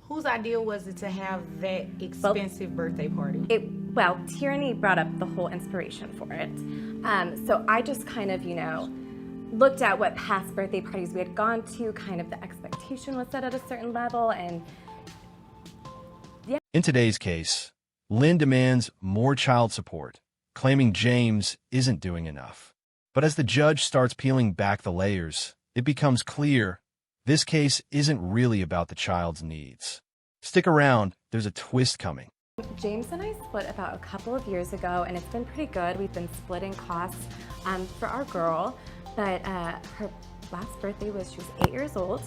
Whose idea was it to have that expensive birthday party? Well, Tierney brought up the whole inspiration for it. So I just kind of, looked at what past birthday parties we had gone to, kind of the expectation was set at a certain level, and yeah. In today's case, Lynn demands more child support, claiming James isn't doing enough. But as the judge starts peeling back the layers, it becomes clear this case isn't really about the child's needs. Stick around, there's a twist coming. James and I split about a couple of years ago, and it's been pretty good. We've been splitting costs for our girl, but her last birthday was, she was 8 years old,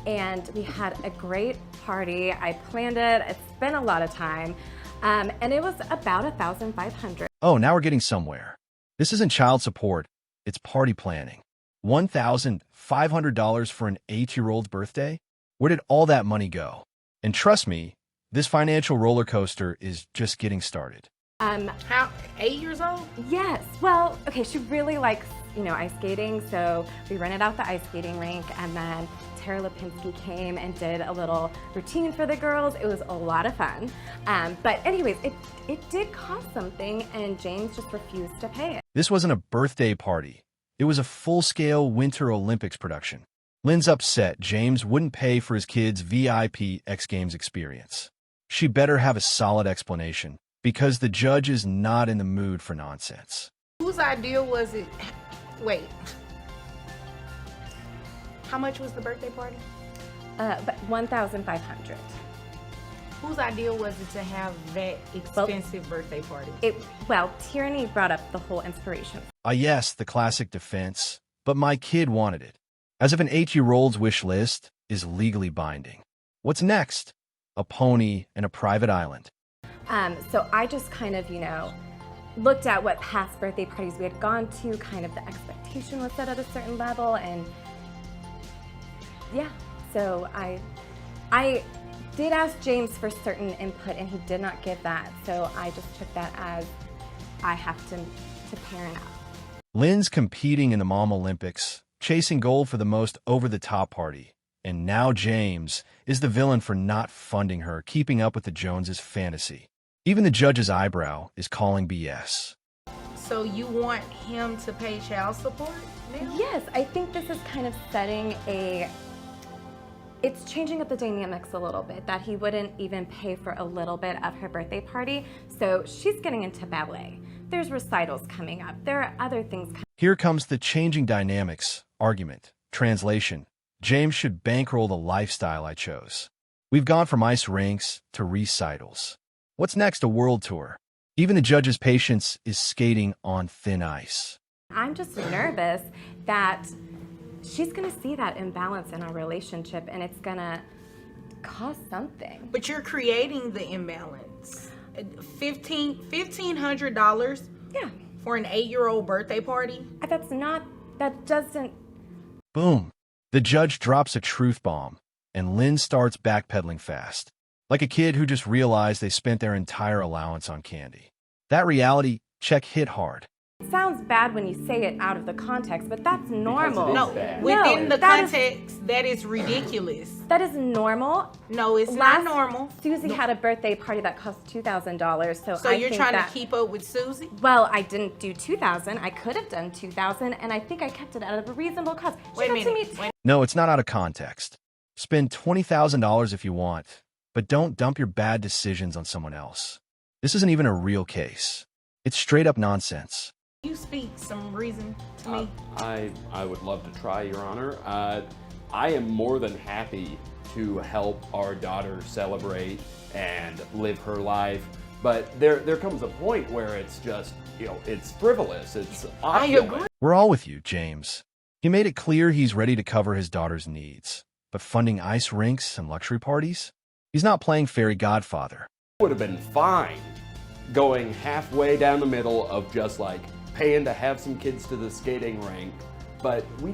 and we had a great party. I planned it. It's been a lot of time, and it was about $1,500. Oh, now we're getting somewhere. This isn't child support, it's party planning. $1,500 for an 8-year-old's birthday? Where did all that money go? And trust me, this financial roller coaster is just getting started. How, 8 years old? Yes. Well, okay, she really likes, ice skating, so we rented out the ice skating rink, and then Tara Lipinski came and did a little routine for the girls. It was a lot of fun. But anyways, it did cost something, and James just refused to pay it. This wasn't a birthday party. It was a full-scale Winter Olympics production. Lynn's upset James wouldn't pay for his kids' VIP X Games experience. She better have a solid explanation, because the judge is not in the mood for nonsense. Whose idea was it? Wait. How much was the birthday party? But $1,500. Whose idea was it to have that expensive birthday party? Well, Tierney brought up the whole inspiration. Yes, the classic defense, but my kid wanted it. As if an 8-year-old's wish list is legally binding. What's next? A pony and a private island. So I just kind of, looked at what past birthday parties we had gone to, kind of the expectation was set at a certain level, and yeah, so I did ask James for certain input, and he did not give that, so I just took that as I have to parent up. Lynn's competing in the Mom Olympics, chasing gold for the most over-the-top party, and now James is the villain for not funding her, keeping up with the Joneses' fantasy. Even the judge's eyebrow is calling BS. So you want him to pay child support now? Yes, I think this is kind of setting it's changing up the dynamics a little bit, that he wouldn't even pay for a little bit of her birthday party. So she's getting into ballet. There's recitals coming up. There are other things coming. Here comes the changing dynamics argument. Translation: James should bankroll the lifestyle I chose. We've gone from ice rinks to recitals. What's next? A world tour. Even the judge's patience is skating on thin ice. I'm just nervous that she's going to see that imbalance in our relationship, and it's going to cost something. But you're creating the imbalance. $1,500 Yeah. for an 8-year-old birthday party? That doesn't. Boom. The judge drops a truth bomb, and Lynn starts backpedaling fast. Like a kid who just realized they spent their entire allowance on candy. That reality check hit hard. It sounds bad when you say it out of the context, but that's normal. No, within the context, that is ridiculous. That is normal. No, it's not normal. Susie had a birthday party that cost $2,000, So you're trying to keep up with Susie? Well, I didn't do $2,000. I could have done $2,000, and I think I kept it at a reasonable cost. Wait a minute. No, it's not out of context. Spend $20,000 if you want, but don't dump your bad decisions on someone else. This isn't even a real case. It's straight up nonsense. You speak some reason to me. I would love to try, Your Honor. I am more than happy to help our daughter celebrate and live her life, but there comes a point where it's just, it's frivolous, it's opulent. I agree. We're all with you, James. He made it clear he's ready to cover his daughter's needs, but funding ice rinks and luxury parties? He's not playing fairy godfather. It would have been fine going halfway down the middle of just like paying to have some kids to the skating rink, but we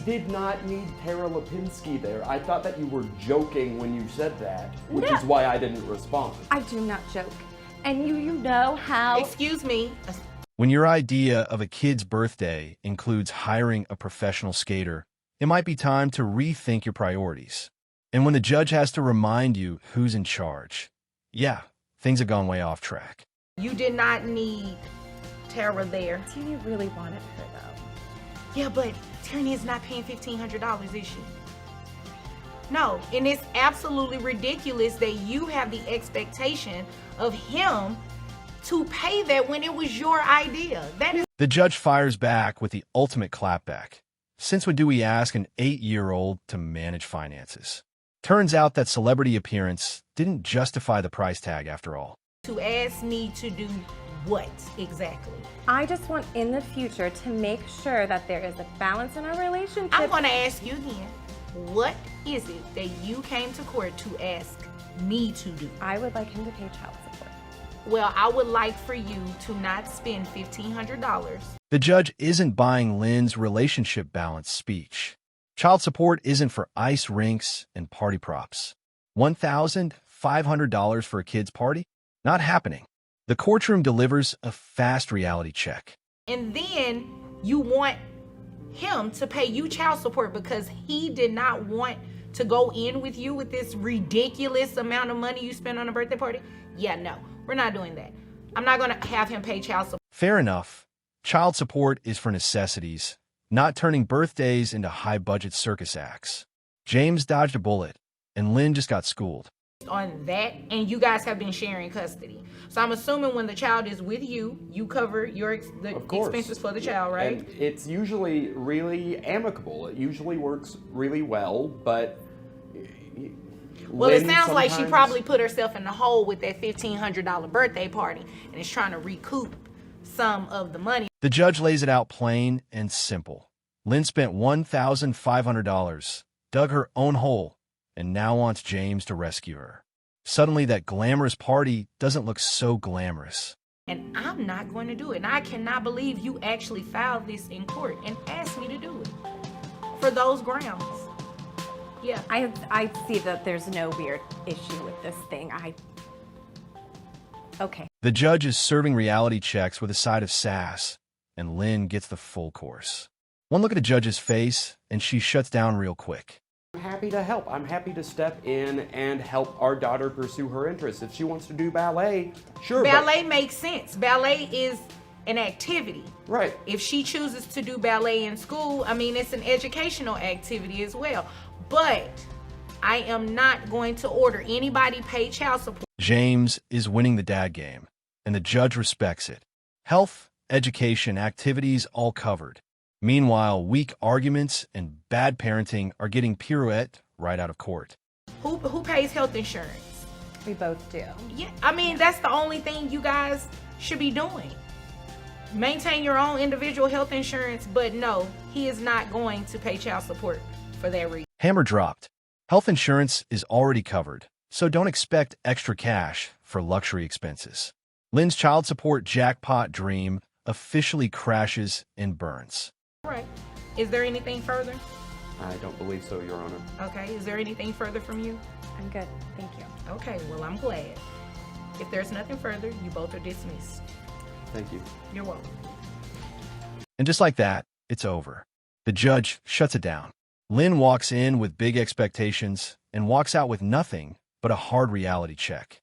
did not need Tara Lipinski there. I thought that you were joking when you said that, which is why I didn't respond. I do not joke. And you know how... Excuse me. When your idea of a kid's birthday includes hiring a professional skater, it might be time to rethink your priorities. And when the judge has to remind you who's in charge, yeah, things have gone way off track. You did not need Tara there. Tierney really wanted her, though. Yeah, but Tierney is not paying $1,500, is she? No, and it's absolutely ridiculous that you have the expectation of him to pay that when it was your idea. That is. The judge fires back with the ultimate clapback. Since when do we ask an 8-year-old to manage finances? Turns out that celebrity appearance didn't justify the price tag after all. To ask me to do what exactly? I just want in the future to make sure that there is a balance in our relationship. I'm going to ask you again. What is it that you came to court to ask me to do? I would like him to pay child support. Well, I would like for you to not spend $1,500. The judge isn't buying Lynn's relationship balance speech. Child support isn't for ice rinks and party props. $1,500 for a kid's party? Not happening. The courtroom delivers a fast reality check. And then you want him to pay you child support because he did not want to go in with you with this ridiculous amount of money you spent on a birthday party? Yeah, no, we're not doing that. I'm not going to have him pay child support. Fair enough. Child support is for necessities, not turning birthdays into high-budget circus acts. James dodged a bullet, and Lynn just got schooled. On that, and you guys have been sharing custody. So I'm assuming when the child is with you, you cover the expenses for the child, right? And it's usually really amicable. It usually works really well, but well, Lynn it sounds like she sometimes- probably put herself in the hole with that $1,500 birthday party and is trying to recoup some of the money. The judge lays it out plain and simple. Lynn spent $1,500, dug her own hole, and now wants James to rescue her. Suddenly, that glamorous party doesn't look so glamorous. And I'm not going to do it. And I cannot believe you actually filed this in court and asked me to do it for those grounds. Yeah. I see that there's no weird issue with this thing. Okay. The judge is serving reality checks with a side of sass, and Lynn gets the full course. One look at the judge's face, and she shuts down real quick. I'm happy to help. I'm happy to step in and help our daughter pursue her interests. If she wants to do ballet, sure. Ballet makes sense. Ballet is an activity. Right. If she chooses to do ballet in school, I mean, it's an educational activity as well. But I am not going to order anybody pay child support. James is winning the dad game, and the judge respects it. Health, education, activities all covered. Meanwhile, weak arguments and bad parenting are getting pirouette right out of court. Who pays health insurance? We both do. Yeah, I mean, that's the only thing you guys should be doing. Maintain your own individual health insurance, but no, he is not going to pay child support for that reason. Hammer dropped. Health insurance is already covered, so don't expect extra cash for luxury expenses. Lynn's child support jackpot dream officially crashes and burns. All right. Is there anything further? I don't believe so, Your Honor. Okay. Is there anything further from you? I'm good. Thank you. Okay. Well, I'm glad. If there's nothing further, you both are dismissed. Thank you. You're welcome. And just like that, it's over. The judge shuts it down. Lynn walks in with big expectations and walks out with nothing but a hard reality check.